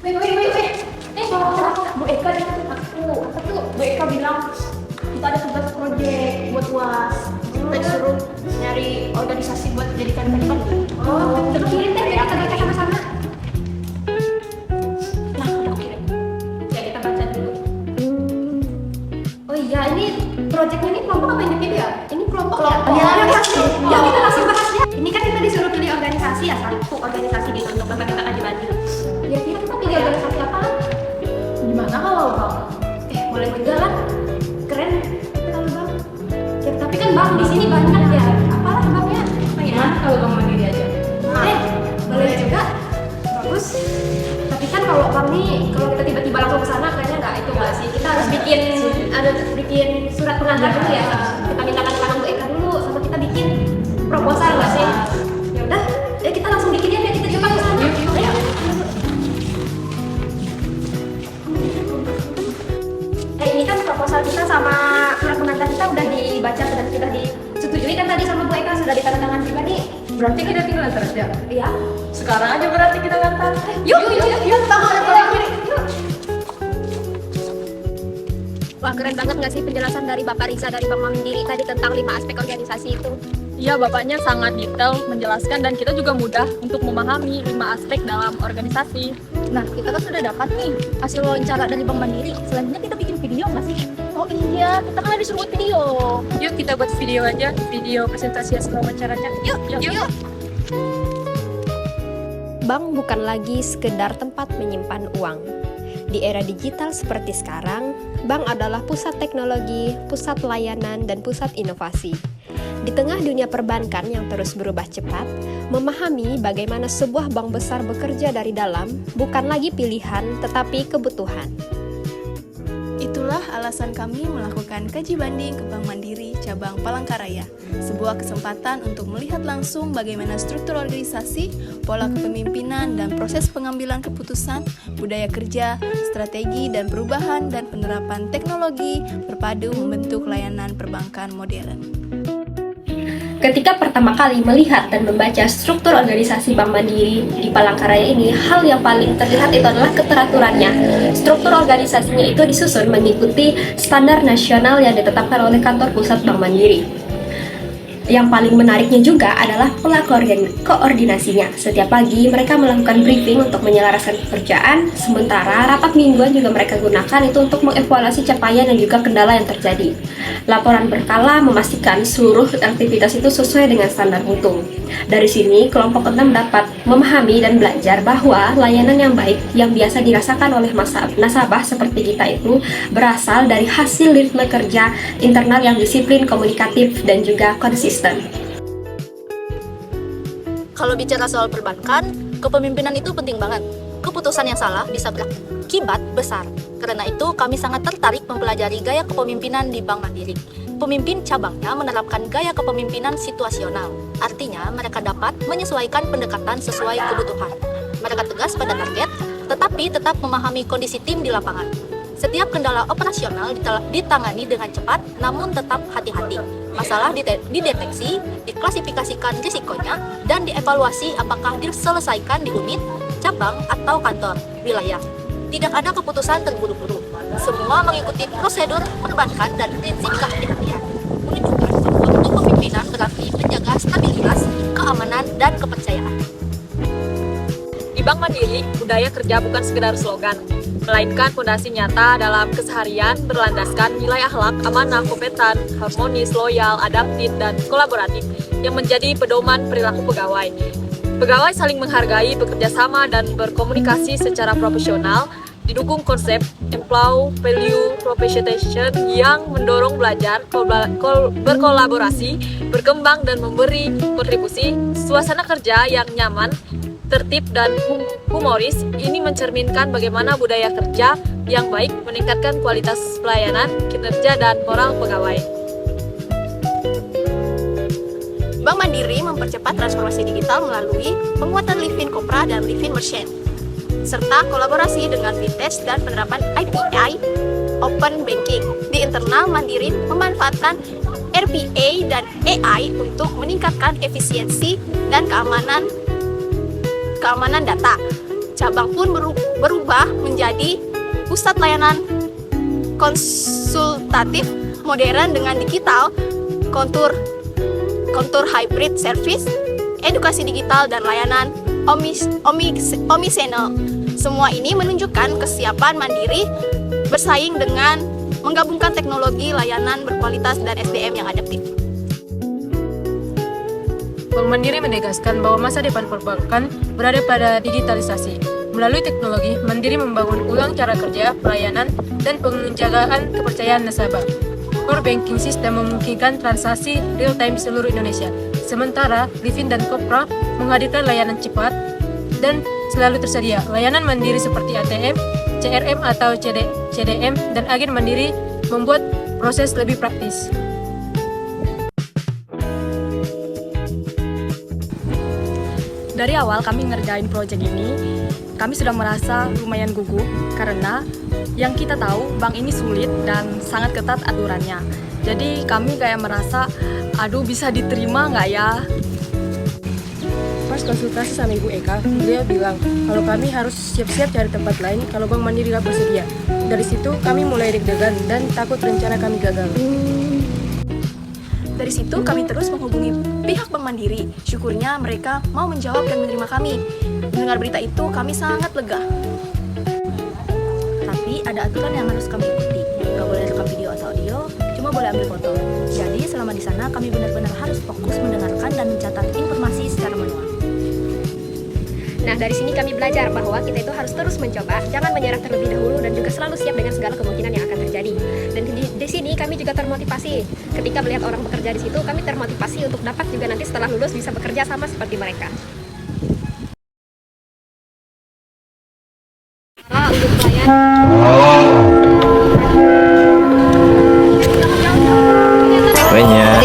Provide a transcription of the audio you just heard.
Weh. Bu Eka datang aku tuh Bu Eka bilang kita ada tugas proyek buat UAS. Kita disuruh nyari organisasi buat jadikan taliban. Oh, coba kirim deh kita sama-sama. Nah, udah aku kirim. Ya kita baca dulu. Oh iya, ini proyeknya ini kelompok apa individu ya? Ini kelompok ya? Ya, ya kita langsung bahas ya. Ini kan kita disuruh pilih organisasi ya, satu organisasi gitu untuk bapak kita kaji banding. Ya kita pilih organisasi apa? Gimana kalau bang? Boleh juga kan? Keren kalau bang. Ya, tapi kan bang di sini banyak ya. Apalah bangnya? Gimana kalau bang mandiri aja? Boleh juga. Bagus. Tapi kan kalau bang nih, kalau kita tiba-tiba langsung ke sana kayaknya nggak sih. Kita harus bikin surat pengantar dulu ya. Kita mintakan kepada Bu Eka dulu, sama kita bikin proposal nggak sih? Ya udah, ya kita langsung bikin ya, biar kita cepat ke sana. Ayo. Ini kan proposal kita sama surat pengantar kita udah dibaca dan sudah disetujui kan tadi sama Bu Eka, sudah ditandatangan juga nih. Berarti kita tinggal antar aja. Iya. Sekarang aja berarti kita ngantar. Yuk. Wah, keren banget nggak sih penjelasan dari Bapak Riza dari Bank Mandiri tadi tentang 5 aspek organisasi itu? Iya, bapaknya sangat detail menjelaskan dan kita juga mudah untuk memahami 5 aspek dalam organisasi. Nah, kita kan sudah dapat nih hasil wawancara dari Bank Mandiri. Selanjutnya kita bikin video nggak sih? Oh iya, kita kan ada disuruh buat video. Yuk kita buat video aja, video presentasi hasil wawancaranya. Yuk. Bank bukan lagi sekedar tempat menyimpan uang. Di era digital seperti sekarang, bank adalah pusat teknologi, pusat layanan, dan pusat inovasi. Di tengah dunia perbankan yang terus berubah cepat, memahami bagaimana sebuah bank besar bekerja dari dalam bukan lagi pilihan, tetapi kebutuhan. Itulah alasan kami melakukan kaji banding ke Bank Mandiri cabang Palangkaraya. Sebuah kesempatan untuk melihat langsung bagaimana struktur organisasi, pola kepemimpinan dan proses pengambilan keputusan, budaya kerja, strategi dan perubahan dan penerapan teknologi berpadu membentuk layanan perbankan modern. Ketika pertama kali melihat dan membaca struktur organisasi Bank Mandiri di Palangkaraya ini, hal yang paling terlihat itu adalah keteraturannya. Struktur organisasinya itu disusun mengikuti standar nasional yang ditetapkan oleh kantor pusat Bank Mandiri. Yang paling menariknya juga adalah pola koordinasinya. Setiap pagi mereka melakukan briefing untuk menyelaraskan pekerjaan, sementara rapat mingguan juga mereka gunakan itu untuk mengevaluasi capaian dan juga kendala yang terjadi. Laporan berkala memastikan seluruh aktivitas itu sesuai dengan standar mutu. Dari sini, kelompok 6 dapat memahami dan belajar bahwa layanan yang baik yang biasa dirasakan oleh nasabah seperti kita itu berasal dari hasil ritme kerja internal yang disiplin, komunikatif, dan juga konsisten. Kalau bicara soal perbankan, kepemimpinan itu penting banget. Keputusan yang salah bisa berakibat besar. Karena itu, kami sangat tertarik mempelajari gaya kepemimpinan di Bank Mandiri. Pemimpin cabangnya menerapkan gaya kepemimpinan situasional. Artinya, mereka dapat menyesuaikan pendekatan sesuai kebutuhan. Mereka tegas pada target, tetapi tetap memahami kondisi tim di lapangan. Setiap kendala operasional ditangani dengan cepat, namun tetap hati-hati. Masalah dideteksi, diklasifikasikan risikonya, dan dievaluasi apakah diselesaikan di unit, cabang, atau kantor, wilayah. Tidak ada keputusan terburu-buru. Semua mengikuti prosedur perbankan dan prinsip kehati-hatian. Menunjukkan bahwa kepemimpinan berarti menjaga stabilitas, keamanan, dan kepercayaan. Di Bank Mandiri, budaya kerja bukan sekedar slogan, melainkan fondasi nyata dalam keseharian berlandaskan nilai akhlak, amanah, kompeten, harmonis, loyal, adaptif, dan kolaboratif yang menjadi pedoman perilaku pegawai. Pegawai saling menghargai, bekerja sama, dan berkomunikasi secara profesional, didukung konsep employ, value, professionalization yang mendorong belajar, berkolaborasi, berkembang, dan memberi kontribusi. Suasana kerja yang nyaman, tertib, dan humoris ini mencerminkan bagaimana budaya kerja yang baik meningkatkan kualitas pelayanan, kinerja, dan moral pegawai. Bank Mandiri mempercepat transformasi digital melalui penguatan Livin Kopra dan Livin Merchant, serta kolaborasi dengan Fintech dan penerapan API Open Banking. Di internal, Mandiri memanfaatkan RPA dan AI untuk meningkatkan efisiensi dan keamanan data. cabang pun berubah menjadi pusat layanan konsultatif modern dengan digital, kontur hybrid service, edukasi digital, dan layanan omnichannel. Semua ini menunjukkan kesiapan Mandiri bersaing dengan menggabungkan teknologi, layanan berkualitas, dan SDM yang adaptif. Bank Mandiri menegaskan bahwa masa depan perbankan berada pada digitalisasi. Melalui teknologi, Mandiri membangun ulang cara kerja, pelayanan, dan penjagaan kepercayaan nasabah. Core banking system memungkinkan transaksi real-time di seluruh Indonesia. Sementara, Livin dan Kopra menghadirkan layanan cepat dan selalu tersedia. Layanan Mandiri seperti ATM, CRM atau CDM, dan agen Mandiri membuat proses lebih praktis. Dari awal kami ngerjain proyek ini, kami sudah merasa lumayan gugup karena yang kita tahu bank ini sulit dan sangat ketat aturannya. Jadi kami kayak merasa, aduh bisa diterima nggak ya? Pas konsultasi sama Ibu Eka, beliau bilang kalau kami harus siap-siap cari tempat lain kalau Bank Mandiri gak bersedia. Dari situ kami mulai deg-degan dan takut rencana kami gagal. Dari situ kami terus menghubungi pihak Bank Mandiri. Syukurnya mereka mau menjawab dan menerima kami. Mendengar berita itu kami sangat lega. Tapi ada aturan yang harus kami ikuti. Gak boleh rekam video atau audio, cuma boleh ambil foto. Jadi selama di sana kami benar-benar harus fokus mendengarkan dan mencatat informasi secara manual. Nah, dari sini kami belajar bahwa kita itu harus terus mencoba, jangan menyerah terlebih dahulu, dan juga selalu siap dengan segala kemungkinan yang akan terjadi. Dan di sini kami juga termotivasi. Ketika melihat orang bekerja di situ, kami termotivasi untuk dapat juga nanti setelah lulus bisa bekerja sama seperti mereka. Untuk pelayan. Banyak.